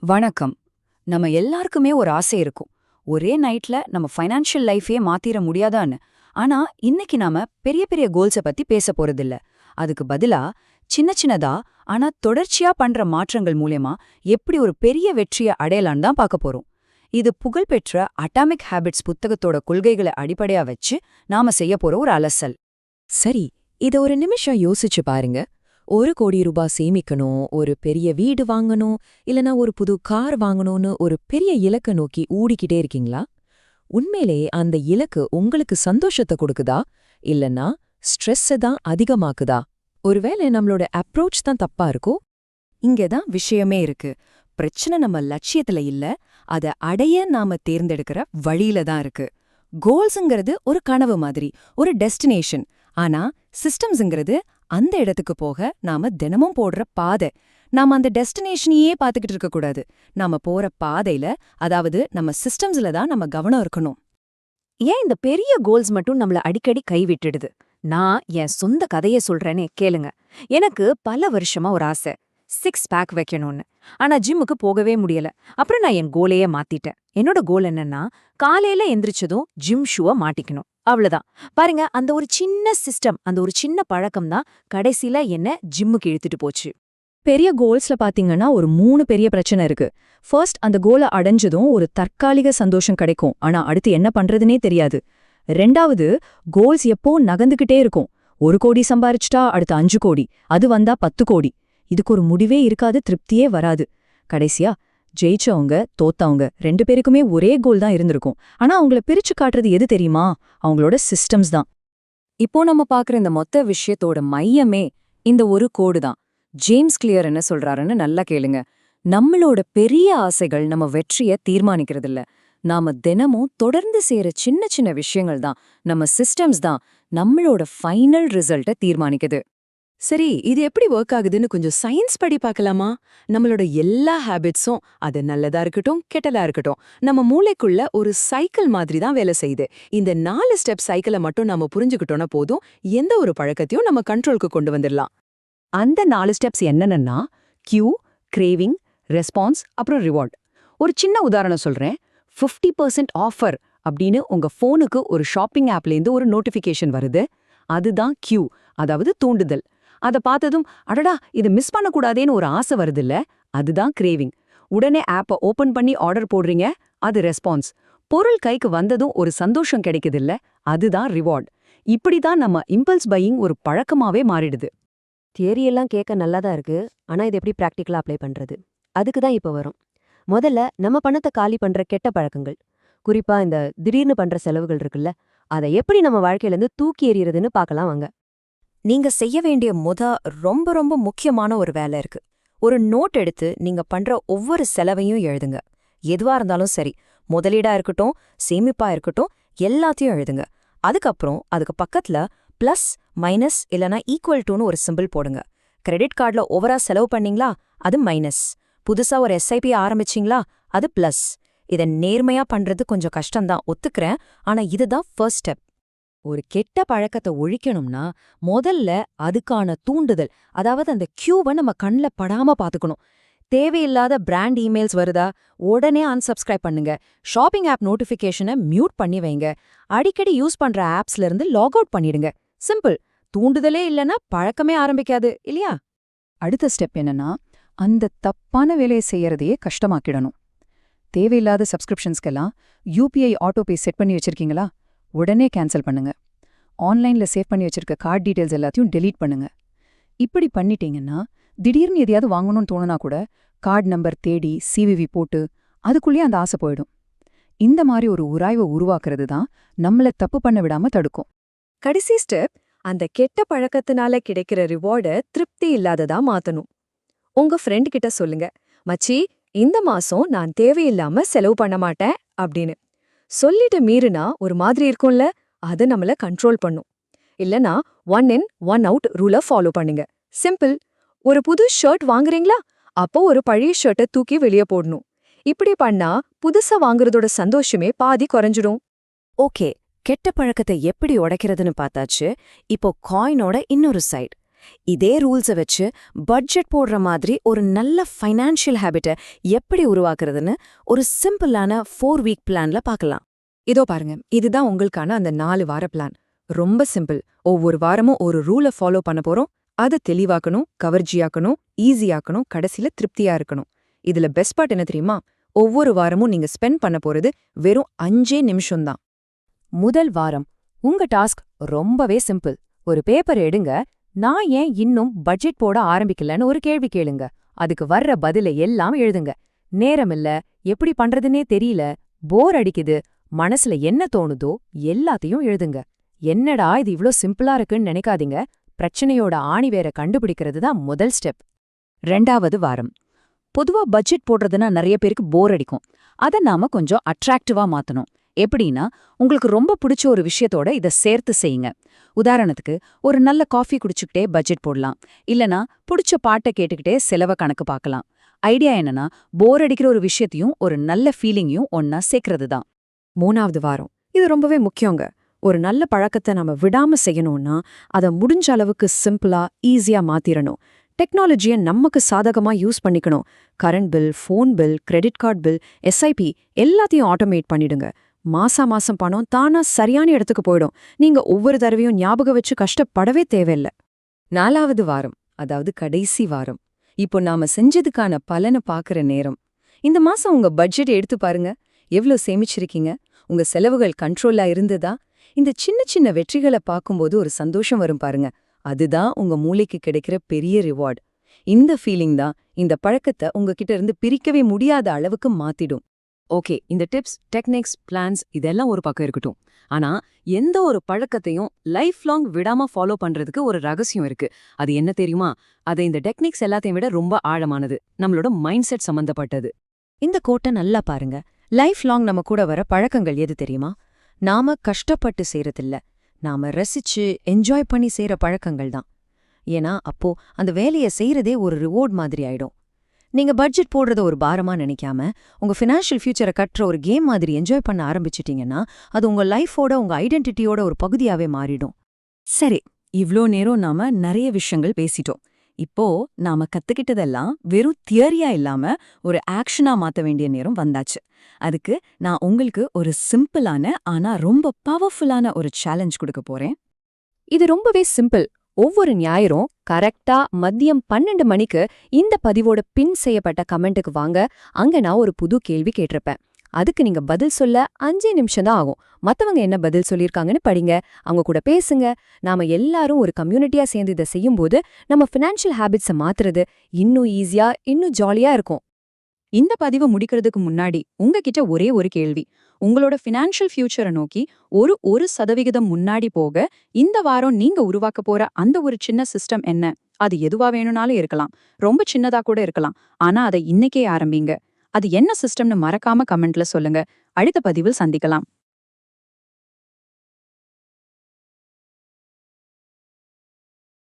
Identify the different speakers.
Speaker 1: வணக்கம். நம்ம எல்லாருக்குமே ஒரு ஆசை இருக்கும். ஒரே நைட்ல நம்ம ஃபைனான்ஷியல் லைஃபே மாத்திர முடியாதான்னு. ஆனா இன்னைக்கு நாம பெரிய பெரிய கோல்ஸ பத்தி பேச போறதில்ல. அதுக்கு பதிலா சின்ன சின்னதா ஆனா தொடர்ச்சியா பண்ற மாற்றங்கள் மூலமா எப்படி ஒரு பெரிய வெற்றிய அடையலான்னு தான் பார்க்க போறோம். இது புகழ்பெற்ற அட்டாமிக் ஹேபிட்ஸ் புத்தகத்தோட கொள்கைகளை அடிப்படையா வச்சு நாம செய்ய போற ஒரு அலசல்.
Speaker 2: சரி, இத ஒரு நிமிஷம் யோசிச்சு பாருங்க. 1 கோடி ரூபாய் சேமிக்கணும், ஒரு பெரிய வீடு வாங்கணும், இல்லனா ஒரு புது கார் வாங்கணும்னு ஒரு பெரிய இலக்க நோக்கி ஊடிக்கிட்டே இருக்கீங்களா? உண்மையிலே அந்த இலக்கு உங்களுக்கு சந்தோஷத்தை கொடுக்குதா, இல்லனா ஸ்ட்ரெஸ்ஸ தான் அதிகமாக்குதா? ஒருவேளை நம்மளோட அப்ரோச் தான் தப்பா இருக்கோ?
Speaker 3: இங்கதான் விஷயமே இருக்கு. பிரச்சனை நம்ம லட்சியத்துல இல்ல, அத அடைய நாம தேர்ந்தெடுக்கிற வழியில தான் இருக்கு. கோல்ஸ்ங்கிறது ஒரு கனவு மாதிரி, ஒரு டெஸ்டினேஷன். ஆனா சிஸ்டம்ஸ்ங்கிறது அந்த இடத்துக்கு போக நாம தினமும் போடுற பாதை. நாம அந்த டெஸ்டினேஷனையே பார்த்துக்கிட்டு இருக்க கூடாது. நாம போற பாதையில, அதாவது நம்ம சிஸ்டம்ஸ்ல தான் நம்ம கவனம் இருக்கணும்.
Speaker 1: ஏன் இந்த பெரிய கோல்ஸ் மட்டும் நம்மள அடிக்கடி கைவிட்டுடுது? நான் என் சொந்த கதைய சொல்றேனே கேளுங்க. எனக்கு பல வருஷமா ஒரு ஆசை, 6 பேக் வைக்கணும்னு. ஆனா ஜிம்முக்கு போகவே முடியல. அப்புறம் நான் என் கோலையே மாத்திட்டேன். என்னோட கோல் என்னன்னா, காலையில எந்திரிச்சதும் ஜிம் ஷூவை மாட்டிக்கணும். அவ்வளவுதான். பாருங்க, அந்த ஒரு சின்ன சிஸ்டம், அந்த ஒரு சின்ன பழக்கம் தான் கடைசியில என்ன ஜிம்முக்கு இழுத்துட்டு போச்சு.
Speaker 2: பெரிய கோல்ஸ்ல பாத்தீங்கன்னா ஒரு 3 பெரிய பிரச்சனை இருக்கு. ஃபர்ஸ்ட், அந்த கோலை அடைஞ்சதும் ஒரு தற்காலிக சந்தோஷம் கிடைக்கும், ஆனா அடுத்து என்ன பண்றதுனே தெரியாது. ரெண்டாவது, கோல்ஸ் எப்போ நகர்ந்துகிட்டே இருக்கும். 1 கோடி சம்பாரிச்சிட்டா அடுத்து 5 கோடி, அது வந்தா 10 கோடி. இதுக்கு ஒரு முடிவே இருக்காது, திருப்தியே வராது. கடைசியா ஜெயிச்சவங்க தோத்தவங்க 2 பேருக்குமே ஒரே கோல் தான் இருந்திருக்கும். ஆனா அவங்கள பிரிச்சு காட்டுறது எது தெரியுமா? அவங்களோட சிஸ்டம்ஸ் தான்.
Speaker 1: இப்போ நம்ம பாக்குற இந்த மொத்த விஷயத்தோட மையமே இந்த ஒரு கோடு தான். ஜேம்ஸ் கிளியர் என்ன சொல்றாருன்னு நல்லா கேளுங்க. நம்மளோட பெரிய ஆசைகள் நம்ம வெற்றிய தீர்மானிக்கிறதில்ல. நாம தினமும் தொடர்ந்து செய்யற சின்ன சின்ன விஷயங்கள் தான், நம்ம சிஸ்டம்ஸ் தான் நம்மளோட ஃபைனல் ரிசல்ட்டை தீர்மானிக்குது.
Speaker 3: சரி, இது எப்படி ஒர்க் ஆகுதுன்னு கொஞ்சம் சயின்ஸ் படி பார்க்கலாமா? நம்மளோட எல்லா ஹேபிட்ஸும், அது நல்லதா இருக்கட்டும் கெட்டதா இருக்கட்டும், நம்ம மூளைக்குள்ள ஒரு சைக்கிள் மாதிரி தான் வேலை செய்யுது. இந்த 4 ஸ்டெப் சைக்கிளை மட்டும் நம்ம புரிஞ்சுக்கிட்டோம்னா போதும், எந்த ஒரு பழக்கத்தையும் நம்ம கண்ட்ரோலுக்கு கொண்டு வந்துடலாம்.
Speaker 2: அந்த 4 ஸ்டெப்ஸ் என்னென்னா கியூ, கிரேவிங், ரெஸ்பான்ஸ், அப்புறம் ரிவார்ட். ஒரு சின்ன உதாரணம் சொல்றேன். 50% ஆஃபர் அப்படின்னு உங்க ஃபோனுக்கு ஒரு ஷாப்பிங் ஆப்லேருந்து ஒரு நோட்டிஃபிகேஷன் வருது. அதுதான் கியூ, அதாவது தூண்டுதல். அதை பார்த்ததும் அடடா இது மிஸ் பண்ணக்கூடாதேன்னு ஒரு ஆசை வருதுல்ல, அதுதான் கிரேவிங். உடனே ஆப்பை ஓபன் பண்ணி ஆர்டர் போடுறீங்க, அது ரெஸ்பான்ஸ். பொருள் கைக்கு வந்ததும் ஒரு சந்தோஷம் கிடைக்குதுல்ல, அதுதான் ரிவார்ட். இப்படிதான் நம்ம இம்பல்ஸ் பையிங் ஒரு பழக்கமாவே மாறிடுது.
Speaker 4: தியரியெல்லாம் கேட்க நல்லாதான் இருக்கு. ஆனா இது எப்படி பிராக்டிக்கலா அப்ளை பண்றது? அதுக்கு தான் இப்ப வரும். முதல்ல நம்ம பணத்தை காலி பண்ற கெட்ட பழக்கங்கள், குறிப்பா இந்த திடீர்னு பண்ற செலவுகள் இருக்குல்ல, அதை எப்படி நம்ம வாழ்க்கையில இருந்து தூக்கி எறியறதுன்னு பார்க்கலாம் வாங்க.
Speaker 3: நீங்க செய்ய வேண்டிய ரொம்ப ரொம்ப முக்கியமான ஒரு வேலை இருக்கு. ஒரு நோட் எடுத்து நீங்க பண்ற ஒவ்வொரு செலவையும் எழுதுங்க. எதுவா இருந்தாலும் சரி, முதலீடா இருக்கட்டும், சேமிப்பா இருக்கட்டும், எல்லாத்தையும் எழுதுங்க. அதுக்கப்புறம் அதுக்கு பக்கத்துல பிளஸ், மைனஸ் இல்லனா ஈக்குவல் டுன்னு ஒரு சிம்பிள் போடுங்க. கிரெடிட் கார்டுல ஓவரா செலவு பண்ணீங்களா, அது மைனஸ். புதுசா ஒரு எஸ்ஐபி ஆரம்பிச்சிங்களா, அது பிளஸ். இதை நேர்மையா பண்றது கொஞ்சம் கஷ்டம்தான், ஒத்துக்கிறேன். ஆனா இதுதான் ஃபர்ஸ்ட் ஸ்டெப்.
Speaker 1: ஒரு கெட்ட பழக்கத்தை ஒழிக்கணும்னா முதல்ல அதுக்கான தூண்டுதல், அதாவது அந்த கியூவை நம்ம கண்ல படாம பாத்துக்கணும். தேவையில்லாத பிராண்ட் இமெயில்ஸ் வருதா, உடனே அன்சப்ஸ்கிரைப் பண்ணுங்க. ஷாப்பிங் ஆப் நோட்டிஃபிகேஷனை மியூட் பண்ணி வைங்க. அடிக்கடி யூஸ் பண்ற ஆப்ஸ்ல இருந்து லாக் அவுட் பண்ணிடுங்க. சிம்பிள். தூண்டுதலே இல்லைன்னா பழக்கமே ஆரம்பிக்காது இல்லையா?
Speaker 2: அடுத்த ஸ்டெப் என்னன்னா, அந்த தப்பான வேலையை செய்யறதையே கஷ்டமாக்கிடணும். தேவையில்லாத சப்ஸ்கிரிப்ஷன்ஸ்க்கெல்லாம் யூபிஐ ஆட்டோபே செட் பண்ணி வச்சிருக்கீங்களா, உடனே கேன்சல் பண்ணுங்க. ஆன்லைன்ல சேவ் பண்ணி வச்சிருக்க கார்டு டீடைல்ஸ் எல்லாத்தையும் டெலீட் பண்ணுங்க. இப்படி பண்ணிட்டீங்கன்னா திடீர்னு எதையாவது வாங்கணும்னு தோணுனா கூட கார்டு நம்பர் தேடி சிவிவி போட்டு அதுக்குள்ளேயே அந்த ஆசை போயிடும். இந்த மாதிரி ஒரு உராய்வை உருவாக்குறது தான் நம்மள தப்பு பண்ண விடாம தடுக்கும்.
Speaker 3: கடைசி ஸ்டெப், அந்த கெட்ட பழக்கத்தினால கிடைக்கிற ரிவார்டை திருப்தி இல்லாததா மாத்தணும். உங்க ஃப்ரெண்ட் கிட்ட சொல்லுங்க, மச்சி இந்த மாசம் நான் தேவையில்லாம செலவு பண்ண மாட்டேன் அப்படின்னு. சொல்லிட்டு மீறினா ஒரு மாதிரி இருக்கும்ல, அது நம்மள கண்ட்ரோல் பண்ணும். இல்லனா 1 in 1 out ரூலை ஃபாலோ பண்ணுங்க. சிம்பிள். ஒரு புது ஷர்ட் வாங்குறீங்களா, அப்போ ஒரு பழைய ஷர்ட்டை தூக்கி வெளியே போடணும். இப்படி பண்ணா புதுசா வாங்குறதோட சந்தோஷமே பாதி குறைஞ்சிடும்.
Speaker 1: ஓகே, கெட்ட பழக்கத்தை எப்படி உடைக்கிறதுன்னு பார்த்தாச்சு. இப்போ காயினோட இன்னொரு சைடு, இதே ரூல்ஸை வச்சு பட்ஜெட் போடுற மாதிரி ஒரு நல்ல ஃபைனான்ஷியல் ஹேபிட்டை எப்படி உருவாக்குறதுன்னு ஒரு சிம்பிளான 4-வீக் பிளான்ல பார்க்கலாம்.
Speaker 3: இதோ பாருங்க, இதுதான் உங்களுக்கான அந்த 4 வார பிளான். ரொம்ப சிம்பிள். ஒவ்வொரு வாரமும் ஒரு ரூலை ஃபாலோ பண்ண போறோம். அதை தெளிவாக்கணும், கவர்ச்சியாக்கணும், ஈஸியாக்கணும், கடைசியில திருப்தியா இருக்கணும். இதுல பெஸ்ட் பார்ட் என்ன தெரியுமா? ஒவ்வொரு வாரமும் நீங்க ஸ்பெண்ட் பண்ண போறது வெறும் 5 நிமிஷம்தான்.
Speaker 2: முதல் வாரம் உங்க டாஸ்க் ரொம்பவே சிம்பிள். ஒரு பேப்பர் எடுங்க, நான் ஏன் இன்னும் பட்ஜெட் போட ஆரம்பிக்கலன்னு ஒரு கேள்வி கேளுங்க. அதுக்கு வர்ற பதிலை எல்லாம் எழுதுங்க. நேரமில்ல, எப்படி பண்றதுன்னே தெரியல, போர் அடிக்குது, மனசுல என்ன தோணுதோ எல்லாத்தையும் எழுதுங்க. என்னடா இது இவ்ளோ சிம்பிளா இருக்குன்னு நினைக்காதீங்க. பிரச்சனையோட ஆணிவேரை கண்டுபிடிக்கிறது தான் முதல் ஸ்டெப். 2வது வாரம் பொதுவா பட்ஜெட் போடுறதுன்னா நிறைய பேருக்கு போர் அடிக்கும். அதை நாம கொஞ்சம் அட்ராக்டிவா மாத்தணும். எப்படின்னா, உங்களுக்கு ரொம்ப பிடிச்ச ஒரு விஷயத்தோட இதை சேர்த்து செய்யுங்க. உதாரணத்துக்கு, ஒரு நல்ல காஃபி குடிச்சுக்கிட்டே பட்ஜெட் போடலாம். இல்லனா பிடிச்ச பாட்டை கேட்டுக்கிட்டே செலவை கணக்கு பார்க்கலாம். ஐடியா என்னன்னா, போர் அடிக்கிற ஒரு விஷயத்தையும் ஒரு நல்ல ஃபீலிங்கையும் ஒன்னா சேர்க்கறது தான்.
Speaker 3: 3வது வாரம் இது ரொம்பவே முக்கியங்க. ஒரு நல்ல பழக்கத்தை நம்ம விடாம செய்யணும்னா அதை முடிஞ்ச அளவுக்கு சிம்பிளா, ஈஸியா மாத்திரணும். டெக்னாலஜியை நமக்கு சாதகமா யூஸ் பண்ணிக்கணும். Current bill, phone bill, credit card bill, SIP எல்லாத்தையும் ஆட்டோமேட் பண்ணிடுங்க. மாசம் பணம் தானா சரியான இடத்துக்கு போயிடும். நீங்க ஒவ்வொரு தடவையும் ஞாபகம் வச்சு கஷ்டப்படவே தேவையில்ல. 4வது வாரம், அதாவது கடைசி வாரம், இப்போ நாம செஞ்சதுக்கான பலனை பாக்குற நேரம். இந்த மாசம் உங்க பட்ஜெட் எடுத்து பாருங்க. எவ்ளோ சேமிச்சிருக்கீங்க? உங்க செலவுகள் கண்ட்ரோலா இருந்ததா? இந்த சின்ன சின்ன வெற்றிகளை பார்க்கும்போது ஒரு சந்தோஷம் வரும் பாருங்க. அதுதான் உங்க மூளைக்கு கிடைக்கிற பெரிய ரிவார்ட். இந்த ஃபீலிங் தான் இந்த பழக்கத்தை உங்ககிட்ட இருந்து பிரிக்கவே முடியாத அளவுக்கு மாத்திடும்.
Speaker 2: ஓகே, இந்த டிப்ஸ், டெக்னிக்ஸ், பிளான்ஸ் இதெல்லாம் ஒரு பக்கம் இருக்கட்டும். ஆனா எந்த ஒரு பழக்கத்தையும் லைஃப் லாங் விடாம ஃபாலோ பண்றதுக்கு ஒரு ரகசியம் இருக்கு. அது என்ன தெரியுமா? அது இந்த டெக்னிக்ஸ் எல்லாத்தையும் விட ரொம்ப ஆழமானது. நம்மளோட மைண்ட் செட் சம்பந்தப்பட்டது.
Speaker 3: இந்த கோட்டை நல்லா பாருங்க. லைஃப் லாங் நம்ம கூட வர பழக்கங்கள் எது தெரியுமா? நாம கஷ்டப்பட்டு செய்யறதில்ல, நாம ரசிச்சு என்ஜாய் பண்ணி செய்யற பழக்கங்கள் தான். ஏன்னா அப்போ அந்த வேலையை செய்யறதே ஒரு ரிவார்ட் மாதிரி ஆயிடும். நீங்க பட்ஜெட் போடுறத ஒரு பாரமா நினைக்காம உங்க ஃபினான்ஷியல் ஃபியூச்சரை கட்டுற ஒரு கேம் மாதிரி என்ஜாய் பண்ண ஆரம்பிச்சிட்டீங்கன்னா அது உங்க லைஃபோட, உங்க ஐடென்டிட்டியோட ஒரு பகுதியாவே மாறிடும்.
Speaker 1: சரி, இவ்ளோ நேரம் நாம நிறைய விஷயங்கள் பேசிட்டோம். இப்போ நாம கத்துக்கிட்டதெல்லாம் வெறும் தியரியா இல்லாம ஒரு ஆக்ஷனா மாத்த வேண்டிய நேரம் வந்தாச்சு. அதுக்கு நான் உங்களுக்கு ஒரு சிம்பிளான ஆனா ரொம்ப பவர்ஃபுல்லான ஒரு சேலஞ்ச் கொடுக்க போறேன்.
Speaker 3: இது ரொம்பவே சிம்பிள். ஒவ்வொரு ஞாயிறும் கரெக்டா மதியம் 12 மணிக்கு இந்த பதிவோட பின் செய்யப்பட்ட கமெண்ட்டுக்கு வாங்க. அங்க நான் ஒரு புது கேள்வி கேட்டிருப்பேன். அதுக்கு நீங்க பதில் சொல்ல 5 நிமிஷம் தான் ஆகும். மத்தவங்க என்ன பதில் சொல்லியிருக்காங்கன்னு படிங்க, அவங்க கூட பேசுங்க. நாம எல்லாரும் ஒரு கம்யூனிட்டியா சேர்ந்து இதை செய்யும்போது நம்ம ஃபினான்ஷியல் ஹேபிட்ஸை மாத்துறது இன்னும் ஈஸியா, இன்னும் ஜாலியா இருக்கும்.
Speaker 2: இந்த பதிவை முடிக்கிறதுக்கு முன்னாடி உங்ககிட்ட ஒரே ஒரு கேள்வி. உங்களோட ஃபினான்ஷியல் ஃபியூச்சரை நோக்கி 1% முன்னாடி போக இந்த வாரம் நீங்க உருவாக்க போற அந்த ஒரு சின்ன சிஸ்டம் என்ன? அது எதுவா வேணும்னாலும் இருக்கலாம், ரொம்ப சின்னதா கூட இருக்கலாம். ஆனா அதை இன்னைக்கே ஆரம்பிங்க. அது என்ன சிஸ்டம்னு மறக்காம கமெண்ட்ல சொல்லுங்க. அடுத்த பதிவில் சந்திக்கலாம்.